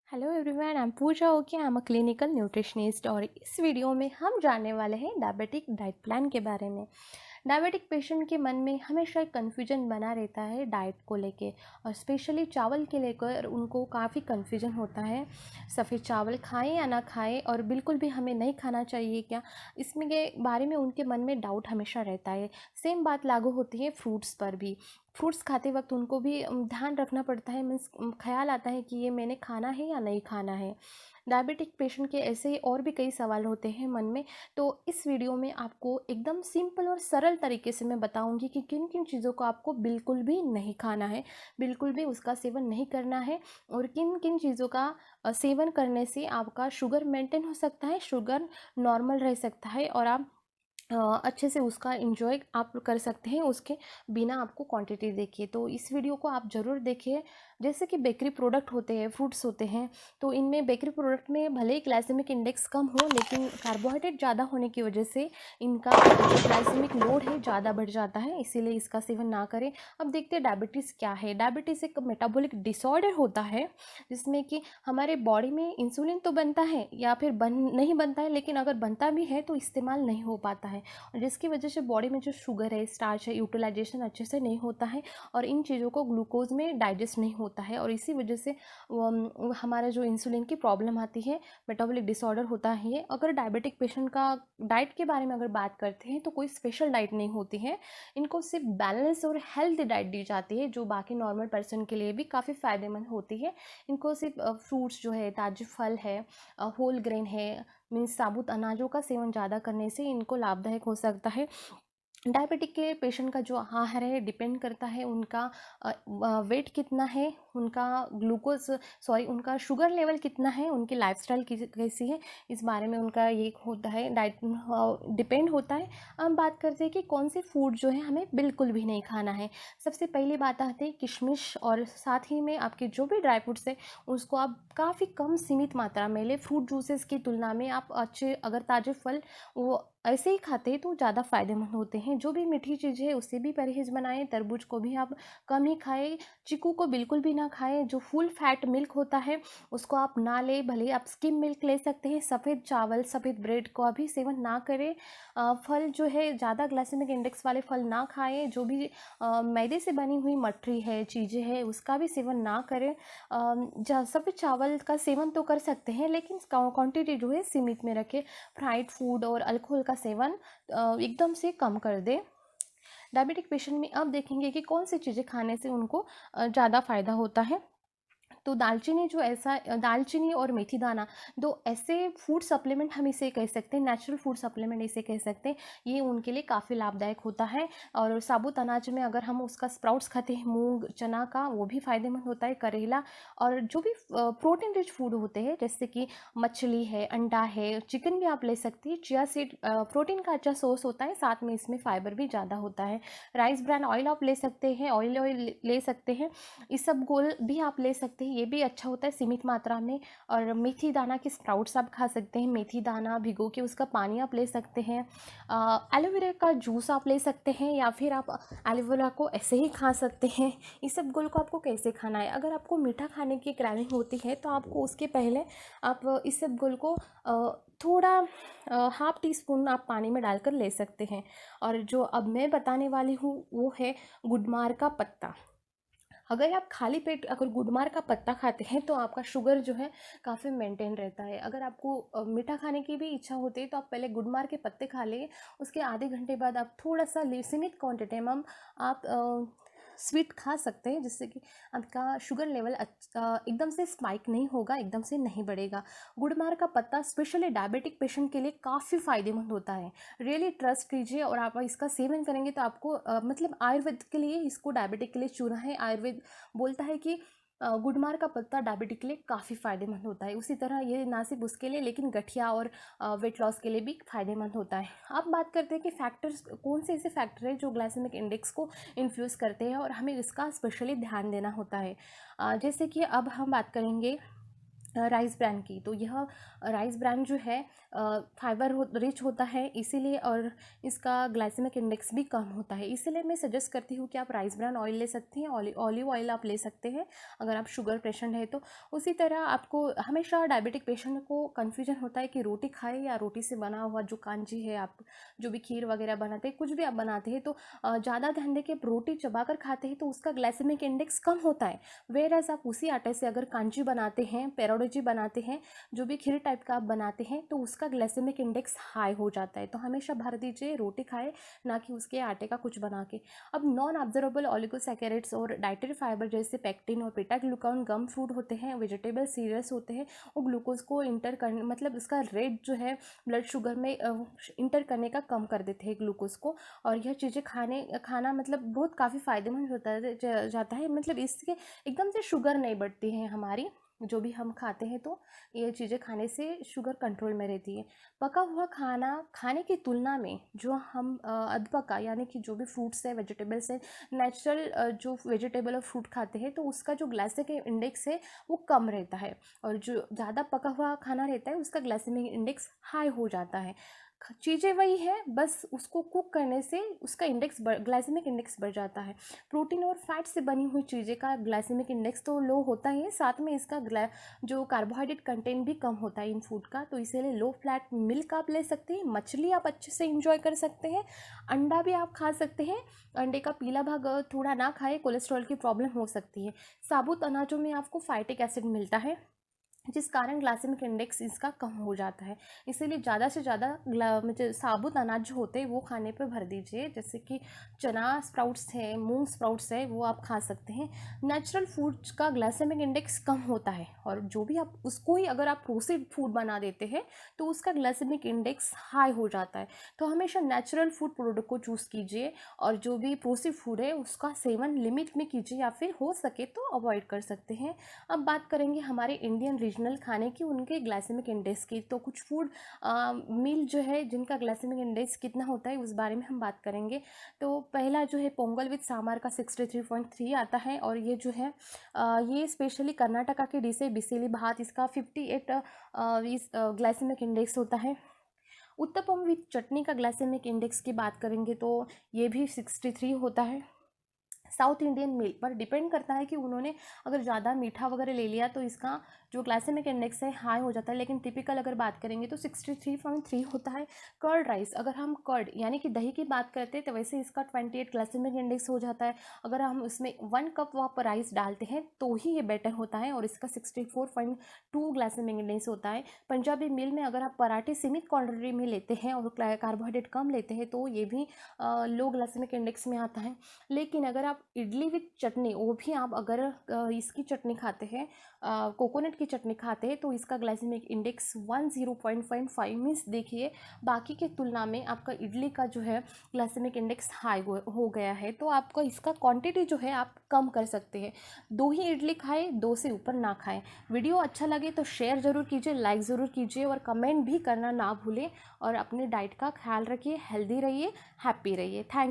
Hello everyone, I am Pooja okay. I am a clinical nutritionist और इस video में हम जानने वाले हैं डायबिटिक डाइट प्लान के बारे में। डायबिटिक पेशेंट के मन में हमेशा एक कन्फ्यूजन बना रहता है डाइट को लेके, और स्पेशली चावल के लेकर उनको काफ़ी कन्फ्यूजन होता है। सफ़ेद चावल खाएं या ना खाएं, और बिल्कुल भी हमें नहीं खाना चाहिए क्या, इसमें के बारे में उनके मन में डाउट हमेशा रहता है। सेम बात लागू होती है फ्रूट्स पर भी। फ्रूट्स खाते वक्त उनको भी ध्यान रखना पड़ता है, मीन्स ख्याल आता है कि ये मैंने खाना है या नहीं खाना है। डायबिटिक पेशेंट के ऐसे ही और भी कई सवाल होते हैं मन में। तो इस वीडियो में आपको एकदम सिंपल और सरल तरीके से मैं बताऊंगी कि किन किन चीज़ों को आपको बिल्कुल भी नहीं खाना है, बिल्कुल भी उसका सेवन नहीं करना है, और किन किन चीज़ों का सेवन करने से आपका शुगर मेंटेन हो सकता है, शुगर नॉर्मल रह सकता है, और आप अच्छे से उसका इंजॉय आप कर सकते हैं उसके बिना आपको क्वांटिटी देखिए। तो इस वीडियो को आप ज़रूर देखिए। जैसे कि बेकरी प्रोडक्ट होते हैं, फ्रूट्स होते हैं, तो इनमें बेकरी प्रोडक्ट में भले ही ग्लाइसेमिक इंडेक्स कम हो, लेकिन कार्बोहाइड्रेट ज़्यादा होने की वजह से इनका जो ग्लाइसेमिक लोड है ज़्यादा बढ़ जाता है, इसीलिए इसका सेवन ना करें। अब देखते हैं डायबिटीज़ क्या है। डायबिटीज़ एक मेटाबॉलिक डिसऑर्डर होता है जिसमें कि हमारे बॉडी में इंसुलिन तो बनता है या फिर नहीं बनता है, लेकिन अगर बनता भी है तो इस्तेमाल नहीं हो पाता है, और जिसकी वजह से बॉडी में जो शुगर है, स्टार्च है, यूटिलाइजेशन अच्छे से नहीं होता है, और इन चीज़ों को ग्लूकोज में डाइजेस्ट नहीं होता है, और इसी वजह से हमारा जो इंसुलिन की प्रॉब्लम आती है, मेटाबॉलिक डिसऑर्डर होता है ये। अगर डायबिटिक पेशेंट का डाइट के बारे में अगर बात करते हैं तो कोई स्पेशल डाइट नहीं होती है, इनको सिर्फ बैलेंस और हेल्दी डाइट दी जाती है जो बाकी नॉर्मल पर्सन के लिए भी काफ़ी फ़ायदेमंद होती है। इनको सिर्फ फ्रूट्स जो है, ताजे फल है, होल ग्रेन है, मीन्स साबुत अनाजों का सेवन ज़्यादा करने से इनको लाभदायक हो सकता है। डायबिटिक के पेशेंट का जो आहार है डिपेंड करता है उनका वेट कितना है, उनका उनका शुगर लेवल कितना है, उनकी लाइफस्टाइल कैसी है, इस बारे में उनका ये होता है, डाइट डिपेंड होता है। अब बात करते हैं कि कौन से फूड जो है हमें बिल्कुल भी नहीं खाना है। सबसे पहली बात आती है किशमिश, और साथ ही में आपके जो भी ड्राई फ्रूट्स है उसको आप काफ़ी कम सीमित मात्रा में ले। फ्रूट जूसेस की तुलना में आप अच्छे अगर ताजे फल वो ऐसे ही खाते हैं तो ज़्यादा फ़ायदेमंद होते हैं। जो भी मीठी चीज़ है उससे भी परहेज़ बनाएं, तरबूज को भी आप कम ही खाएं, चीकू को बिल्कुल भी ना खाएं। जो फुल फैट मिल्क होता है उसको आप ना लें, भले ही आप स्किम मिल्क ले सकते हैं। सफ़ेद चावल, सफ़ेद ब्रेड का भी सेवन ना करें। फल जो है ज़्यादा ग्लाइसेमिक इंडेक्स वाले फल ना खाएं। जो भी मैदे से बनी हुई मठरी है, चीज़ें हैं, उसका भी सेवन ना करें। सफ़ेद चावल का सेवन तो कर सकते हैं, लेकिन क्वांटिटी जो है सीमित में रखें। फ्राइड फूड और अल्कोहल का सेवन एकदम से कम कर दें। डायबिटिक पेशेंट में अब देखेंगे कि कौन सी चीज़ें खाने से उनको ज़्यादा फ़ायदा होता है। तो दालचीनी और मेथी दाना, दो ऐसे फूड सप्लीमेंट हम इसे कह सकते हैं, नेचुरल फूड सप्लीमेंट इसे कह सकते हैं। ये उनके लिए काफ़ी लाभदायक होता है। और साबुत अनाज में अगर हम उसका स्प्राउट्स खाते हैं, मूंग चना का, वो भी फ़ायदेमंद होता है। करेला, और जो भी प्रोटीन रिच फूड होते हैं जैसे कि मछली है, अंडा है, चिकन भी आप ले सकती है। चिया सीड प्रोटीन का अच्छा सोर्स होता है, साथ में इसमें फाइबर भी ज़्यादा होता है। राइस ब्रान ऑयल आप ले सकते हैं, ऑयल ले सकते हैं। इसबगोल भी आप ले सकते हैं, ये भी अच्छा होता है सीमित मात्रा में। और मेथी दाना के स्प्राउट्स आप खा सकते हैं, मेथी दाना भिगो के उसका पानी आप ले सकते हैं। एलोवेरा का जूस आप ले सकते हैं, या फिर आप एलोवेरा को ऐसे ही खा सकते हैं। इसबगोल को आपको कैसे खाना है, अगर आपको मीठा खाने की क्रेविंग होती है तो आपको उसके पहले आप इसबगोल को थोड़ा हाफ टी स्पून आप पानी में डालकर ले सकते हैं। और जो अब मैं बताने वाली हूँ वो है गुडमार का पत्ता। अगर आप खाली पेट अगर गुडमार का पत्ता खाते हैं तो आपका शुगर जो है काफ़ी मेंटेन रहता है। अगर आपको मीठा खाने की भी इच्छा होती है तो आप पहले गुडमार के पत्ते खा लें, उसके आधे घंटे बाद आप थोड़ा सा सीमित क्वांटिटी में आप स्वीट खा सकते हैं, जिससे कि आपका शुगर लेवल एकदम से स्पाइक नहीं होगा, एकदम से नहीं बढ़ेगा। गुड़मार का पत्ता स्पेशली डायबिटिक पेशेंट के लिए काफ़ी फ़ायदेमंद होता है। रियली ट्रस्ट कीजिए, और आप इसका सेवन करेंगे तो आपको मतलब आयुर्वेद के लिए इसको डायबिटिक के लिए चुना है। आयुर्वेद बोलता है कि गुडमार का पत्ता डायबिटिक के लिए काफ़ी फ़ायदेमंद होता है। उसी तरह ये ना सिर्फ उसके लिए, लेकिन गठिया और वेट लॉस के लिए भी फ़ायदेमंद होता है। अब बात करते हैं कि फैक्टर्स कौन से ऐसे फैक्टर हैं जो ग्लाइसेमिक इंडेक्स को इन्फ्लुएंस करते हैं और हमें इसका स्पेशली ध्यान देना होता है। जैसे कि अब हम बात करेंगे राइस ब्रान की। तो यह राइस ब्रान जो है फाइबर रिच होता है इसीलिए, और इसका ग्लाइसेमिक इंडेक्स भी कम होता है, इसीलिए मैं सजेस्ट करती हूँ कि आप राइस ब्रान ऑयल ले सकती हैं, ऑलिव ऑयल आप ले सकते हैं अगर आप शुगर पेशेंट है तो। उसी तरह आपको हमेशा डायबिटिक पेशेंट को कन्फ्यूजन होता है कि रोटी खाए या रोटी से बना हुआ जो कांजी है, आप जो भी खीर वगैरह बनाते हैं, कुछ भी आप बनाते हैं तो ज़्यादा ध्यान दें कि आप रोटी चबाकर खाते हैं तो उसका ग्लाइसेमिक इंडेक्स कम होता है। वेयरएज़ आप उसी आटे से अगर कांजी बनाते हैं, पेरोडोजी बनाते हैं, जो भी खीर टाइप का आप बनाते हैं, तो उसका ग्लाइसेमिक इंडेक्स हाई हो जाता है। तो हमेशा भर दीजिए, रोटी खाए ना कि उसके आटे का कुछ बना के। अब नॉन ऑब्जर्वेबल ओलिगोसैकेराइड्स और डाइटरी फाइबर जैसे पेक्टिन और बीटा ग्लूकान गम फूड होते हैं, वेजिटेबल सीरियल्स होते हैं, वो ग्लूकोज को इंटर करने, मतलब उसका रेट जो है ब्लड शुगर में इंटर करने का कम कर देते हैं ग्लूकोज को। और यह चीज़ें खाना मतलब बहुत काफ़ी फ़ायदेमंद होता है जाता है, मतलब इसके एकदम से शुगर नहीं बढ़ती है हमारी, जो भी हम खाते हैं तो ये चीज़ें खाने से शुगर कंट्रोल में रहती है। पका हुआ खाना खाने की तुलना में जो हम अधपका यानी कि जो भी फ्रूट्स है, वेजिटेबल्स है, नेचुरल जो वेजिटेबल और फ्रूट खाते हैं तो उसका जो ग्लाइसेमिक इंडेक्स है वो कम रहता है, और जो ज़्यादा पका हुआ खाना रहता है उसका ग्लाइसेमिक इंडेक्स हाई हो जाता है। चीज़ें वही है, बस उसको कुक करने से उसका ग्लाइसेमिक इंडेक्स बढ़ जाता है। प्रोटीन और फैट से बनी हुई चीज़ें का ग्लाइसेमिक इंडेक्स तो लो होता ही है, साथ में इसका जो कार्बोहाइड्रेट कंटेंट भी कम होता है इन फूड का, तो इसीलिए लो फ्लैट मिल्क आप ले सकते हैं, मछली आप अच्छे से इंजॉय कर सकते हैं, अंडा भी आप खा सकते हैं। अंडे का पीला भाग थोड़ा ना खाए, कोलेस्ट्रॉल की प्रॉब्लम हो सकती है। साबुत अनाजों में आपको फाइटिक एसिड मिलता है जिस कारण ग्लाइसेमिक इंडेक्स इसका कम हो जाता है, इसीलिए ज़्यादा से ज़्यादा मतलब साबुत अनाज जो होते हैं वो खाने पे भर दीजिए, जैसे कि चना स्प्राउट्स है, मूंग स्प्राउट्स है, वो आप खा सकते हैं। नेचुरल फूड्स का ग्लाइसेमिक इंडेक्स कम होता है, और जो भी आप उसको ही अगर आप प्रोसेस्ड फूड बना देते हैं तो उसका ग्लाइसेमिक इंडेक्स हाई हो जाता है। तो हमेशा नेचुरल फूड प्रोडक्ट को चूज़ कीजिए, और जो भी प्रोसेस्ड फूड है उसका सेवन लिमिट में कीजिए, या फिर हो सके तो अवॉइड कर सकते हैं। अब बात करेंगे हमारे इंडियन रीजनल खाने की, उनके ग्लाइसेमिक इंडेक्स की। तो कुछ फूड मील जो है जिनका ग्लाइसेमिक इंडेक्स कितना होता है उस बारे में हम बात करेंगे। तो पहला जो है पोंगल विद सांबार का 63.3 आता है, और ये जो है ये स्पेशली कर्नाटका की डिश है, बिसिली भात, इसका 58 इस ग्लाइसेमिक इंडेक्स होता है। उत्तपम विद चटनी का ग्लाइसेमिक इंडेक्स की बात करेंगे तो ये भी 63 होता है। साउथ इंडियन मील पर डिपेंड करता है कि उन्होंने अगर ज़्यादा मीठा वगैरह ले लिया तो इसका जो ग्लाइसेमिक इंडेक्स है हाई हो जाता है, लेकिन टिपिकल अगर बात करेंगे तो 63.3 होता है। कर्ड राइस, अगर हम कर्ड यानी कि दही की बात करते हैं तो वैसे इसका 28 ग्लाइसेमिक इंडेक्स हो जाता है। अगर हम उसमें 1 कप आप राइस डालते हैं तो ही ये बेटर होता है, और इसका 64.2 ग्लाइसेमिक इंडेक्स होता है। पंजाबी मील में अगर आप पराठे सीमित क्वान्टिटी में लेते हैं और कार्बोहाइड्रेट कम लेते हैं तो ये भी लो ग्लाइसेमिक इंडेक्स में आता है। लेकिन अगर आप इडली विद चटनी, वो भी आप अगर इसकी चटनी खाते हैं, कोकोनट की चटनी खाते हैं, तो इसका ग्लाइसेमिक इंडेक्स 10.5 मीन्स देखिए बाकी के तुलना में आपका इडली का जो है ग्लाइसेमिक इंडेक्स हाई हो गया है, तो आपका इसका क्वांटिटी जो है आप कम कर सकते हैं। 2 ही इडली खाएं, 2 से ऊपर ना खाएं। वीडियो अच्छा लगे तो शेयर ज़रूर कीजिए, लाइक ज़रूर कीजिए, और कमेंट भी करना ना भूलें। और अपने डाइट का ख्याल रखिए, हेल्दी रहिए, हैप्पी रहिए। थैंक